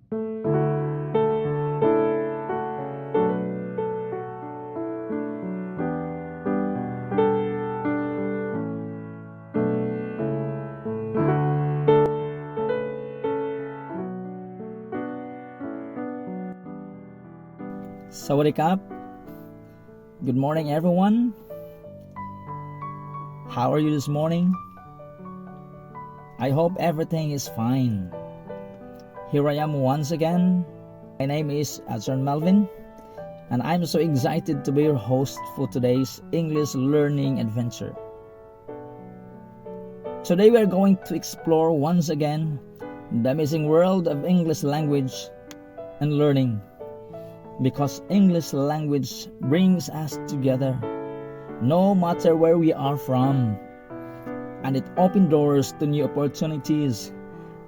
Sawadee Kap. Good morning, everyone. How are you this morning? I hope everything is fine. Here I am once again. My name is Azran Melvin, and I'm so excited to be your host for today's English learning adventure. Today we are going to explore once again the amazing world of English language and learning. Because English language brings us together no matter where we are from, and it opens doors to new opportunities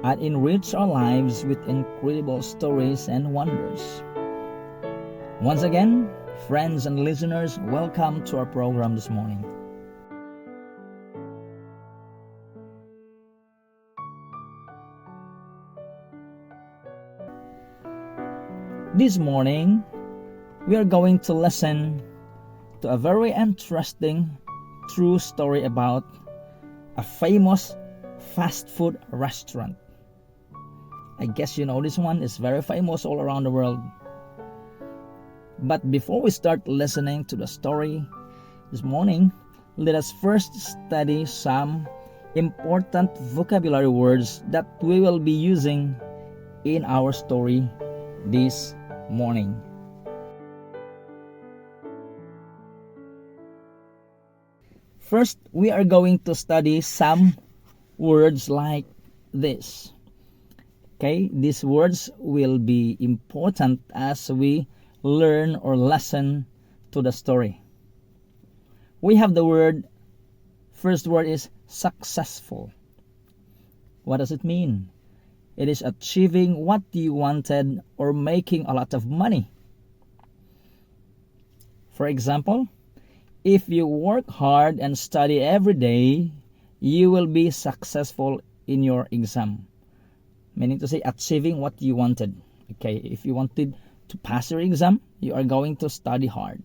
and enrich our lives with incredible stories and wonders. Once again, friends and listeners, welcome to our program this morning. This morning, we are going to listen to a very interesting true story about a famous fast food restaurant. I guess you know this one is very famous all around the world. But before we start listening to the story this morning, let us first study some important vocabulary words that we will be using in our story this morning. First, we are going to study some words like this. Okay, these words will be important as we learn or listen to the story. We have the word, first word is successful. What does it mean? It is achieving what you wanted or making a lot of money. For example, if you work hard and study every day, you will be successful in your exam. Meaning to say, achieving what you wanted. Okay, if you wanted to pass your exam, you are going to study hard.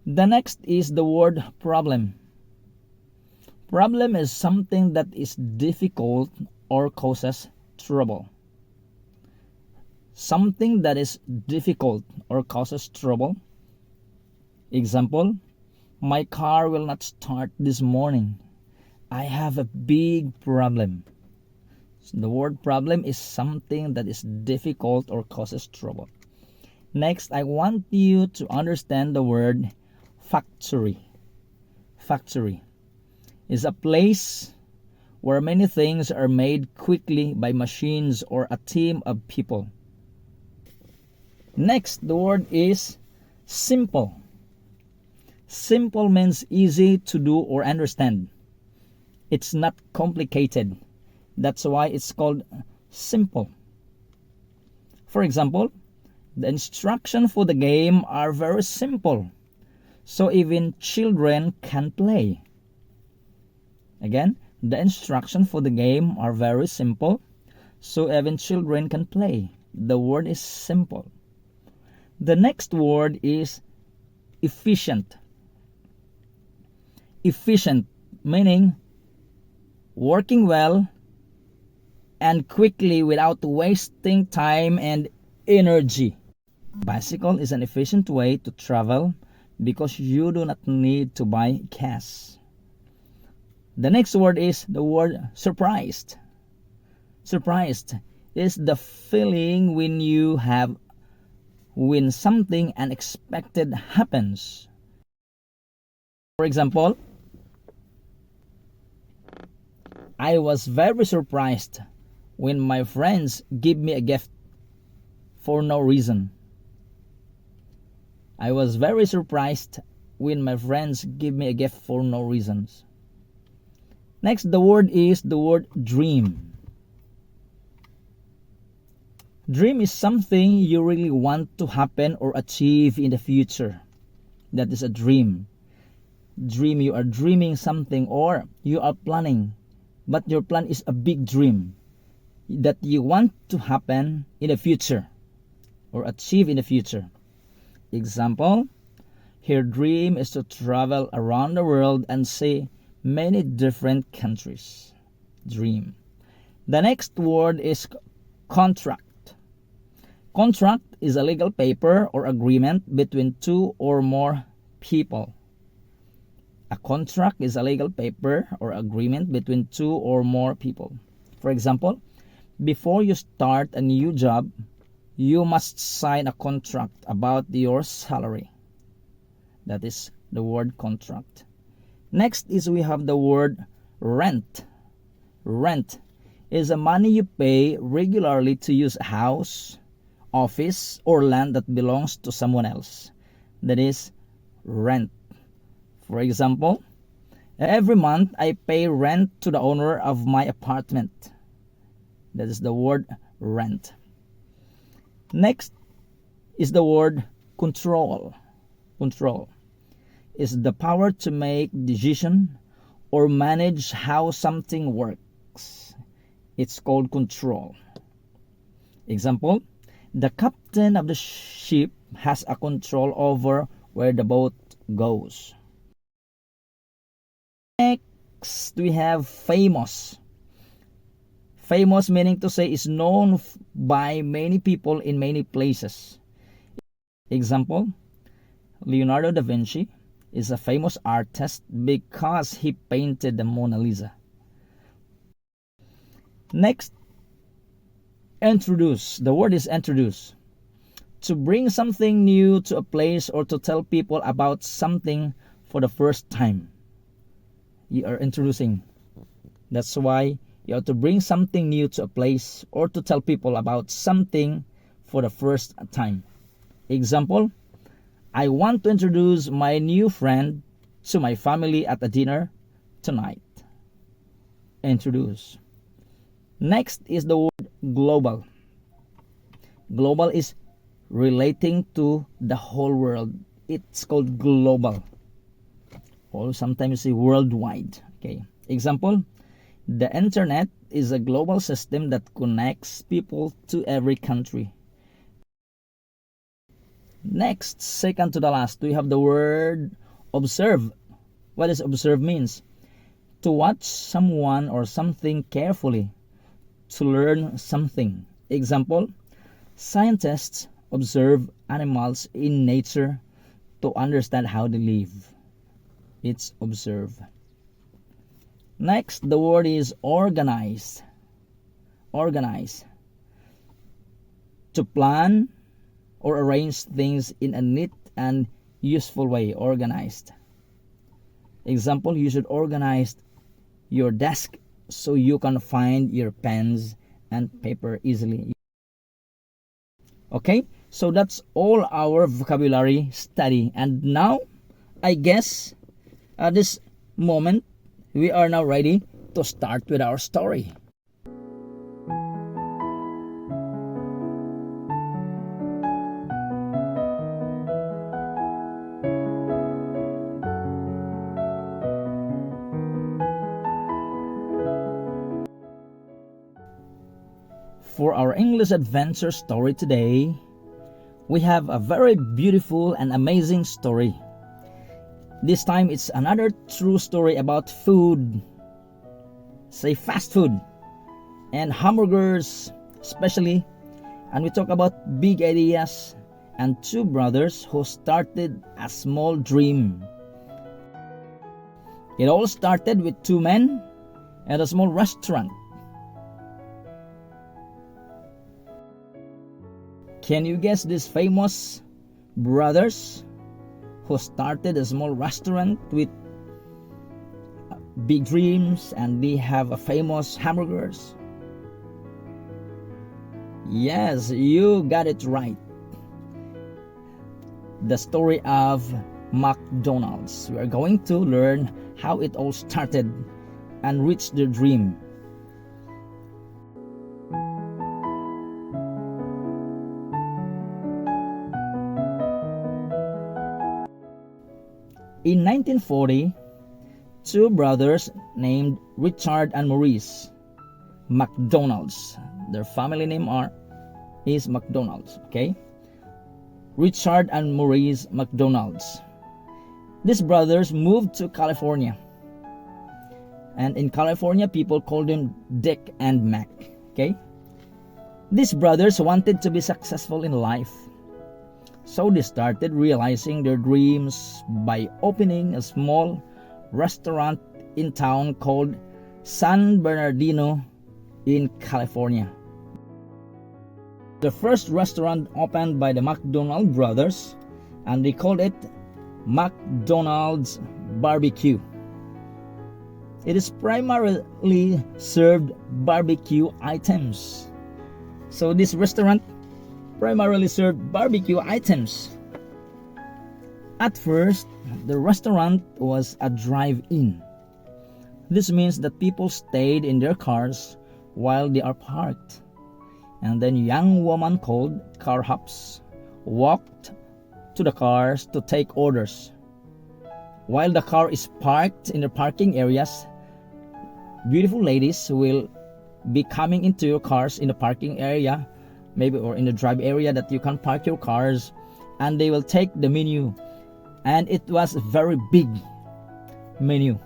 The next is the word problem. Problem is something that is difficult or causes trouble. Something that is difficult or causes trouble. Example, my car will not start this morning. I have a big problem. So the word problem is something that is difficult or causes trouble. Next, I want you to understand the word factory. Factory is a place where many things are made quickly by machines or a team of people. Next, the word is simple. Simple means easy to do or understand. It's not complicated. That's why it's called simple. For example, the instructions for the game are very simple, so even children can play. Again, the instructions for the game are very simple, so even children can play. The word is simple. The next word is efficient. Efficient meaning working well and quickly without wasting time and energy. Bicycle is an efficient way to travel because you do not need to buy gas. The next word is the word surprised. Surprised is the feeling when something unexpected happens. For example, I was very surprised when my friends gave me a gift for no reason. I was very surprised when my friends gave me a gift for no reasons. Next, the word is the word dream. Dream is something you really want to happen or achieve in the future. That is a dream. Dream, you are dreaming something or you are planning, but your plan is a big dream. that you want to happen in the future or achieve in the future. Example, her dream is to travel around the world and see many different countries. Dream. The next word is contract. Contract is a legal paper or agreement between two or more people. A contract is a legal paper or agreement between two or more people. For example, before you start a new job, you must sign a contract about your salary. That is the word contract. Next is we have the word rent. Rent is the money you pay regularly to use a house, office, or land that belongs to someone else. That is rent. For example, every month I pay rent to the owner of my apartment. That is the word rent. Next is the word control. Control is the power to make decision or manage how something works. It's called control. Example, the captain of the ship has a control over where the boat goes. Next, we have famous. Famous meaning to say is known by many people in many places. Example, Leonardo da Vinci is a famous artist because he painted the Mona Lisa. Next, introduce. The word is introduce. To bring something new to a place or to tell people about something for the first time. You are introducing. That's why you have to bring something new to a place or to tell people about something for the first time. Example, I want to introduce my new friend to my family at a dinner tonight. Introduce. Next is the word global. Global is relating to the whole world. It's called global. Or sometimes say worldwide. Okay. Example, the internet is a global system that connects people to every country. Next, second to the last, we have the word observe. What does observe means? To watch someone or something carefully, to learn something. Example, scientists observe animals in nature to understand how they live. It's observe. Next, the word is organize. Organize. To plan or arrange things in a neat and useful way. Organized. Example, you should organize your desk so you can find your pens and paper easily. Okay, so that's all our vocabulary study. And now, I guess at this moment, we are now ready to start with our story. For our English adventure story today, we have a very beautiful and amazing story. This time it's another true story about food. Say fast food and hamburgers especially. And we talk about big ideas and two brothers who started a small dream. It all started with two men at a small restaurant. Can you guess these famous brothers who started a small restaurant with big dreams and they have a famous hamburgers? Yes, you got it right. The story of McDonald's. We are going to learn how it all started and reached their dream. In 1940, two brothers named Richard and Maurice McDonald's, Their family name is McDonald's. Okay, Richard and Maurice McDonald's. These brothers moved to California, and in California people called them Dick and Mac. Okay, these brothers wanted to be successful in life, so they started realizing their dreams by opening a small restaurant in town called San Bernardino in California. The first restaurant opened by the McDonald brothers, and they called it McDonald's Barbecue. It is primarily served barbecue items. So this restaurant primarily served barbecue items. At first, the restaurant was a drive-in. This means that people stayed in their cars while they are parked, and then a young woman called car hops walked to the cars to take orders. While the car is parked in the parking areas, beautiful ladies will be coming into your cars in the parking area, maybe, or in the drive area that you can park your cars, and they will take the menu. And it was a very big menu.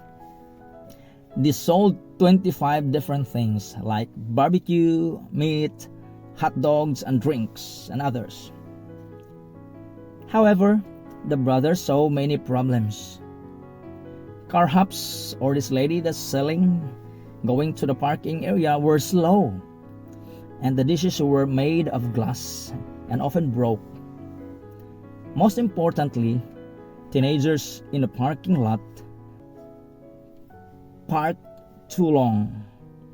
They sold 25 different things like barbecue, meat, hot dogs, and drinks, and others. However, the brothers saw many problems. Car hops, or this lady that's selling, going to the parking area, were slow, and the dishes were made of glass and often broke. Most importantly, teenagers in the parking lot parked too long.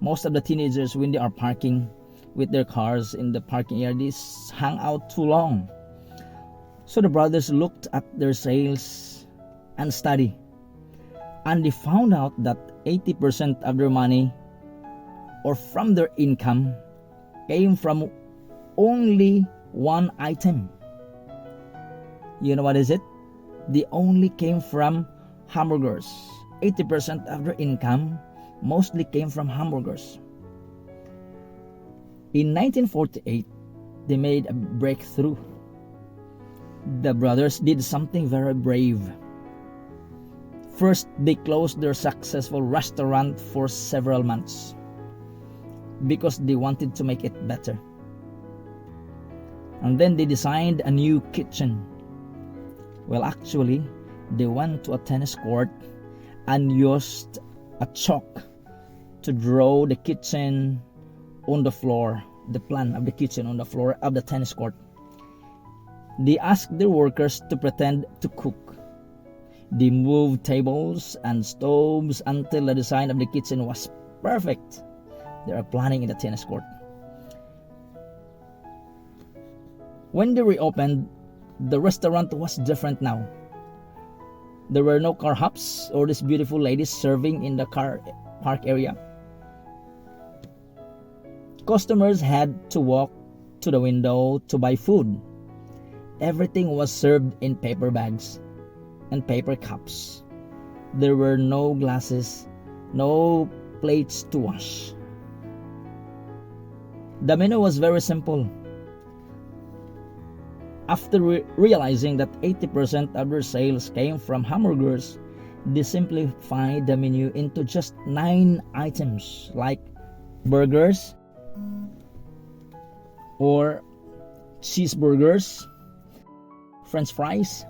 Most of the teenagers, when they are parking with their cars in the parking area, they hang out too long. So the brothers looked at their sales and study, and they found out that 80% of their money, or from their income, came from only one item. You know what is it? They only came from hamburgers. 80% of their income mostly came from hamburgers. In 1948, they made a breakthrough. The brothers did something very brave. First, they closed their successful restaurant for several months because they wanted to make it better. And then they designed a new kitchen. Well, actually, they went to a tennis court and used a chalk to draw the kitchen on the floor, the plan of the kitchen on the floor of the tennis court. They asked their workers to pretend to cook. They moved tables and stoves until the design of the kitchen was perfect. They are planning in the tennis court. When they reopened, the restaurant was different now. There were no car hops or these beautiful ladies serving in the car park area. Customers had to walk to the window to buy food. Everything was served in paper bags and paper cups. There were no glasses, no plates to wash. The menu was very simple. After realizing that 80% of their sales came from hamburgers, they simplified the menu into just 9 items like burgers or cheeseburgers, French fries.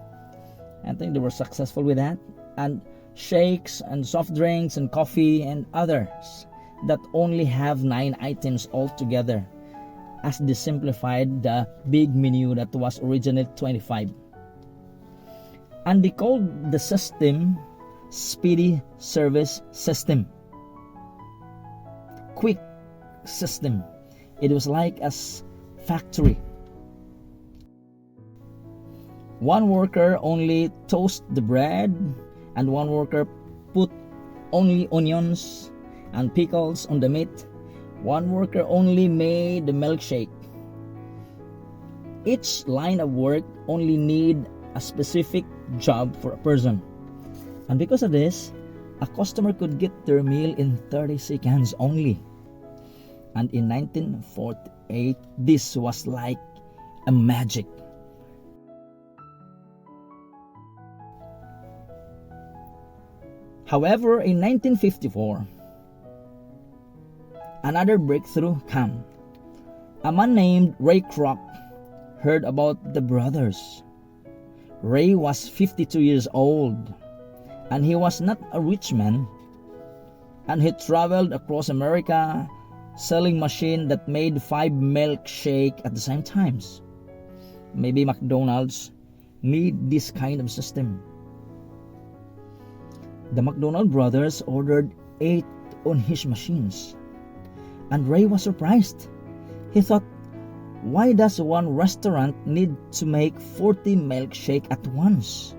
I think they were successful with that, and shakes and soft drinks and coffee and others that only have 9 items altogether, as they simplified the big menu that was originally 25. And they called the system Speedy Service System, quick system. It was like a factory. One worker only toast the bread, and one worker put only onions and pickles on the meat. One worker only made the milkshake. Each line of work only need a specific job for a person. And because of this, a customer could get their meal in 30 seconds only. And in 1948, this was like a magic. However, in 1954, another breakthrough came. A man named Ray Kroc heard about the brothers. Ray was 52 years old, and he was not a rich man, and he traveled across America selling machines that made 5 milkshakes at the same times. Maybe McDonald's need this kind of system. The McDonald brothers ordered 8 on his machines, and Ray was surprised. He thought, why does one restaurant need to make 40 milkshakes at once?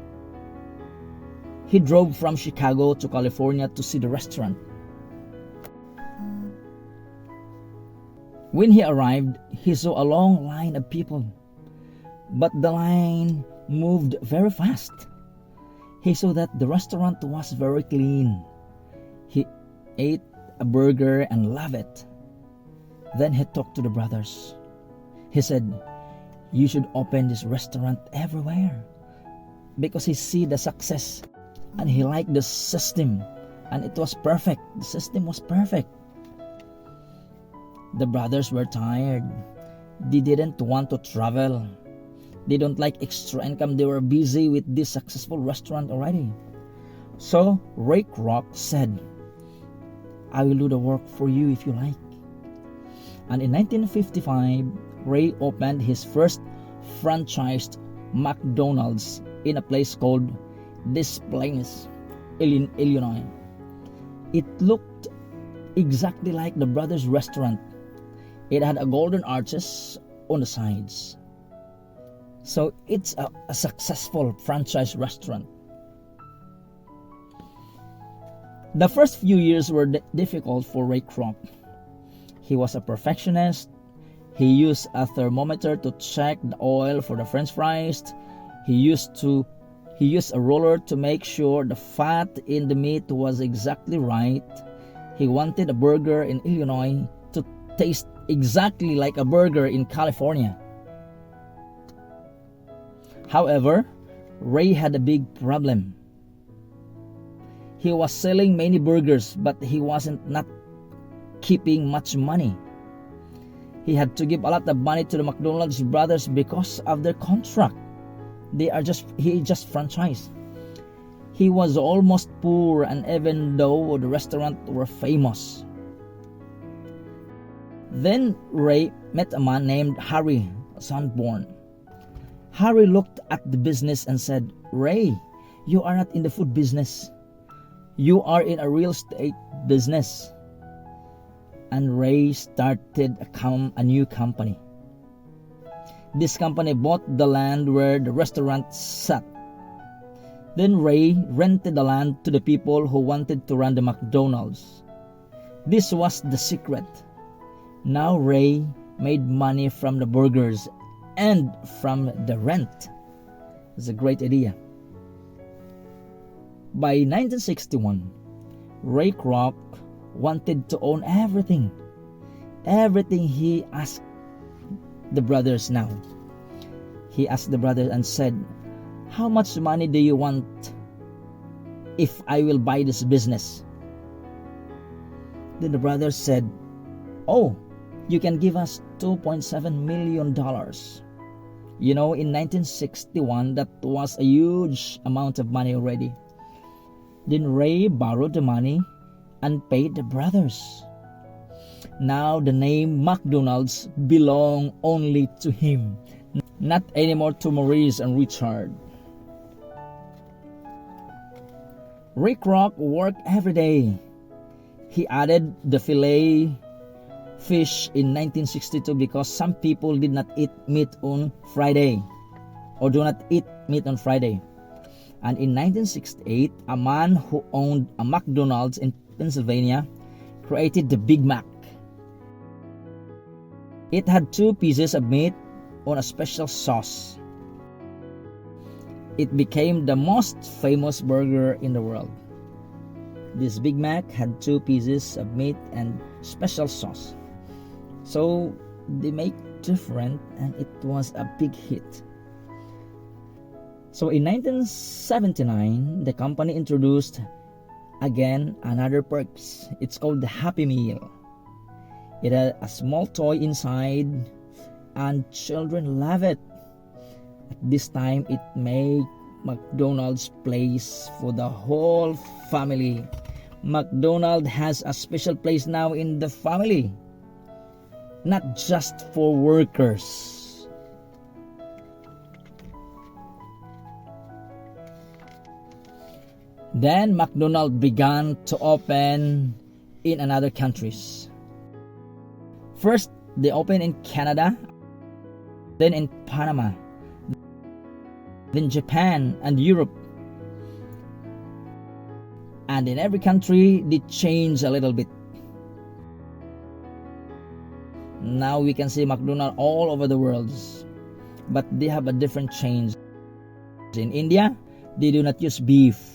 He drove from Chicago to California to see the restaurant. When he arrived, he saw a long line of people, but the line moved very fast. He saw that the restaurant was very clean. He ate a burger and loved it. Then he talked to the brothers. He said, you should open this restaurant everywhere, because he see the success and he liked the system, and it was perfect. The system was perfect. The brothers were tired. They didn't want to travel. They don't like extra income. They were busy with this successful restaurant already. So Ray Kroc said, I will do the work for you if you like. And in 1955, Ray opened his first franchised McDonald's in a place called Des Plaines, Illinois. It looked exactly like the brothers' restaurant. It had a golden arches on the sides. So it's a successful franchise restaurant. The first few years were difficult for Ray Kroc. He was a perfectionist. He used a thermometer to check the oil for the French fries. He used a roller to make sure the fat in the meat was exactly right. He wanted a burger in Illinois to taste exactly like a burger in California. However, Ray had a big problem. He was selling many burgers, but he wasn't not keeping much money. He had to give a lot of money to the McDonald's brothers because of their contract. He just franchised. He was almost poor, and even though the restaurant were famous. Then Ray met a man named Harry Sanborn. Harry looked at the business and said, Ray, you are not in the food business. You are in a real estate business. And Ray started a new company. This company bought the land where the restaurant sat. Then Ray rented the land to the people who wanted to run the McDonald's. This was the secret. Now Ray made money from the burgers and from the rent. It's a great idea. By 1961, Ray Kroc wanted to own everything. Everything he asked the brothers now. He asked the brothers and said, how much money do you want if I will buy this business? Then the brothers said, oh, you can give us $2.7 million. You know, in 1961, that was a huge amount of money already. Then Ray borrowed the money and paid the brothers. Now the name McDonald's belonged only to him, not anymore to Maurice and Richard. Ray Kroc worked every day. He added the filet fish in 1962 because some people did not eat meat on Friday or do not eat meat on Friday. And in 1968, a man who owned a McDonald's in Pennsylvania created the Big Mac. It had 2 pieces of meat on a special sauce. It became the most famous burger in the world. This Big Mac had 2 pieces of meat and special sauce. So they make different, and it was a big hit. So in 1979, the company introduced again another perks. It's called the Happy Meal. It had a small toy inside, and children love it. At this time, it made McDonald's place for the whole family. McDonald's has a special place now in the family, not just for workers. Then McDonald's began to open in other countries. First, they opened in Canada, then in Panama, then Japan and Europe. And in every country, they change a little bit. Now we can see McDonald's all over the world, but they have a different change. In India, they do not use beef.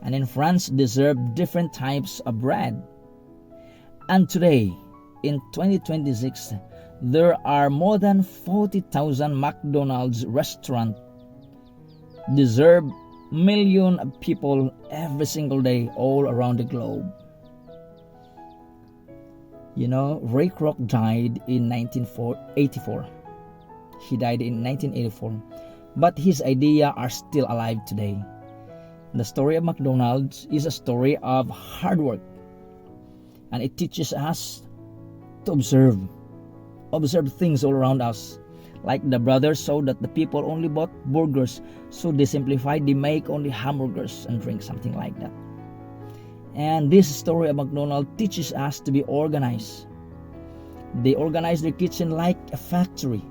And in France, they serve different types of bread. And today, in 2026, there are more than 40,000 McDonald's restaurants. They serve millions of people every single day all around the globe. You know, Ray Kroc died in 1984. He died in 1984. But his ideas are still alive today. The story of McDonald's is a story of hard work. And it teaches us to observe things all around us. Like the brothers saw that the people only bought burgers, so they simplified, they make only hamburgers and drink, something like that. And this story of McDonald's teaches us to be organized. They organize their kitchen like a factory,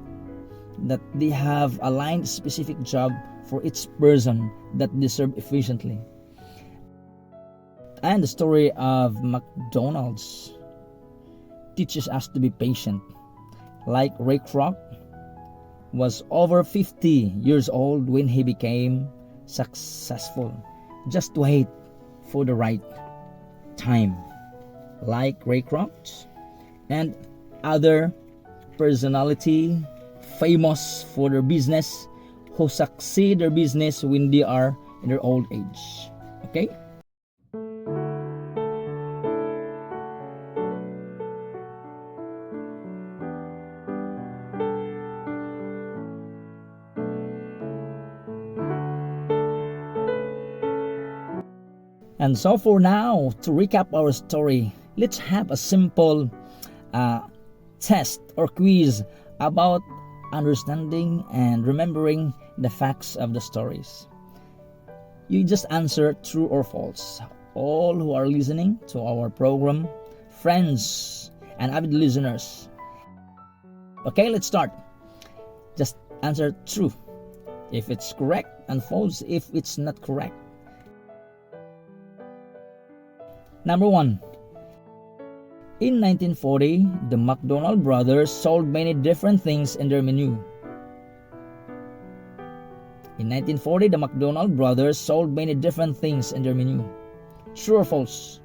that they have aligned specific job for each person that they serve efficiently. And the story of McDonald's teaches us to be patient. Like Ray Kroc was over 50 years old when he became successful. Just wait for the right time. Like Ray Kroc and other personality famous for their business who succeed their business when they are in their old age. Okay? And so for now, to recap our story, let's have a simple test or quiz about understanding and remembering the facts of the stories. You just answer true or false. All who are listening to our program, friends and avid listeners. Okay, let's start. Just answer true if it's correct and false if it's not correct. Number 1. In 1940, the McDonald brothers sold many different things in their menu. In 1940, the McDonald brothers sold many different things in their menu. True or false?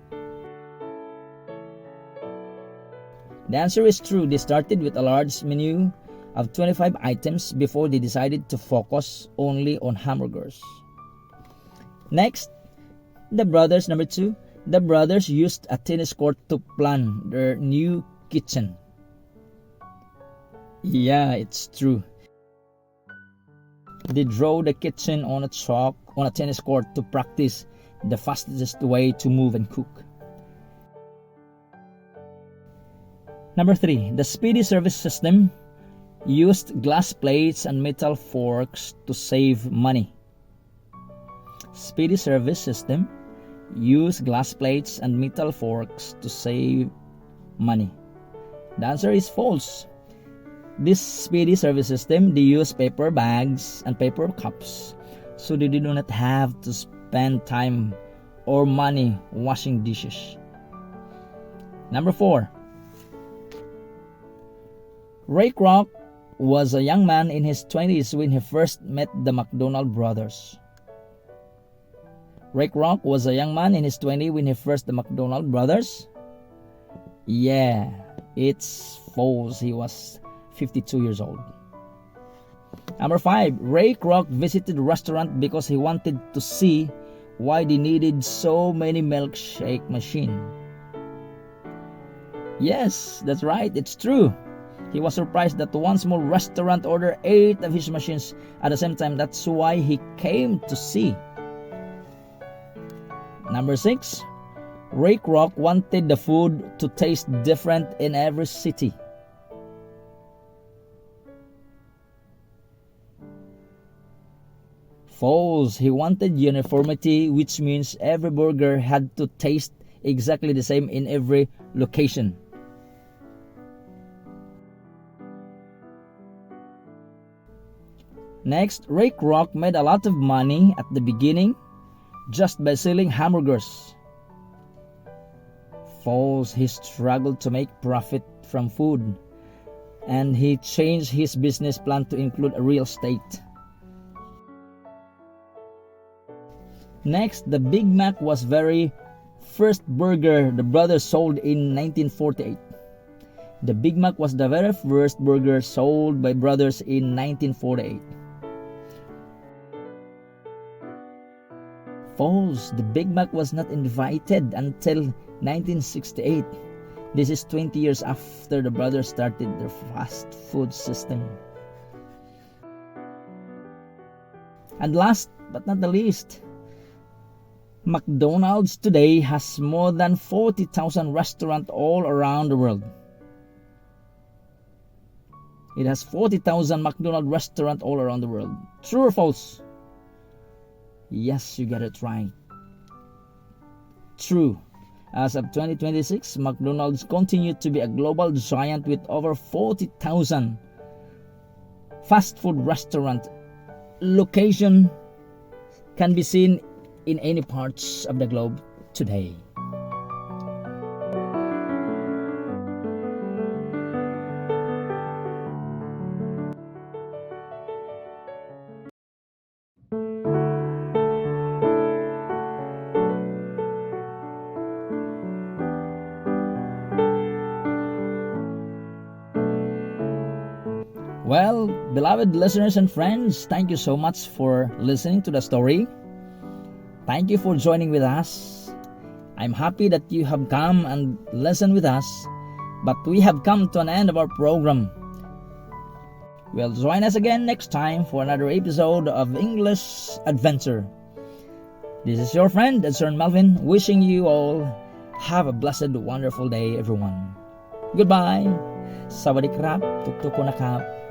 The answer is true. They started with a large menu of 25 items before they decided to focus only on hamburgers. Next, number 2. The brothers used a tennis court to plan their new kitchen. Yeah, it's true. They draw the kitchen on a chalk on a tennis court to practice the fastest way to move and cook. Number 3. The speedy service system used glass plates and metal forks to save money. Speedy service system use glass plates and metal forks to save money. The answer is false. This speedy service system, they use paper bags and paper cups, so they do not have to spend time or money washing dishes. Number 4. Ray Kroc was a young man in his 20s when he first met the McDonald brothers. Ray Kroc was a young man in his 20s when he first met the McDonald brothers. Yeah, It's false. He was 52 years old. Number 5. Ray Kroc visited the restaurant because he wanted to see why they needed so many milkshake machines. Yes, that's right. It's true. He was surprised that one small restaurant ordered 8 of his machines at the same time. That's why he came to see. Number 6. Ray Kroc wanted the food to taste different in every city. False. He wanted uniformity, which means every burger had to taste exactly the same in every location. Next, Ray Kroc made a lot of money at the beginning just by selling hamburgers. False. He struggled to make profit from food, and he changed his business plan to include a real estate. Next, the Big Mac was very first burger the brothers sold in 1948. The Big Mac was the very first burger sold by brothers in 1948. False. The Big Mac was not invited until 1968. This is 20 years after the brothers started their fast food system. And last but not the least, McDonald's today has more than 40,000 restaurants all around the world. It has 40,000 McDonald's restaurants all around the world. True or false? Yes, you got it right. True. As of 2026, McDonald's continued to be a global giant with over 40,000 fast food restaurant location can be seen in any parts of the globe today. Well, beloved listeners and friends, thank you so much for listening to the story. Thank you for joining with us. I'm happy that you have come and listened with us, but we have come to an end of our program. Well, join us again next time for another episode of English Adventure. This is your friend, Sir Melvin, wishing you all have a blessed, wonderful day, everyone. Goodbye. Sawadee krap, tuktuko na kap.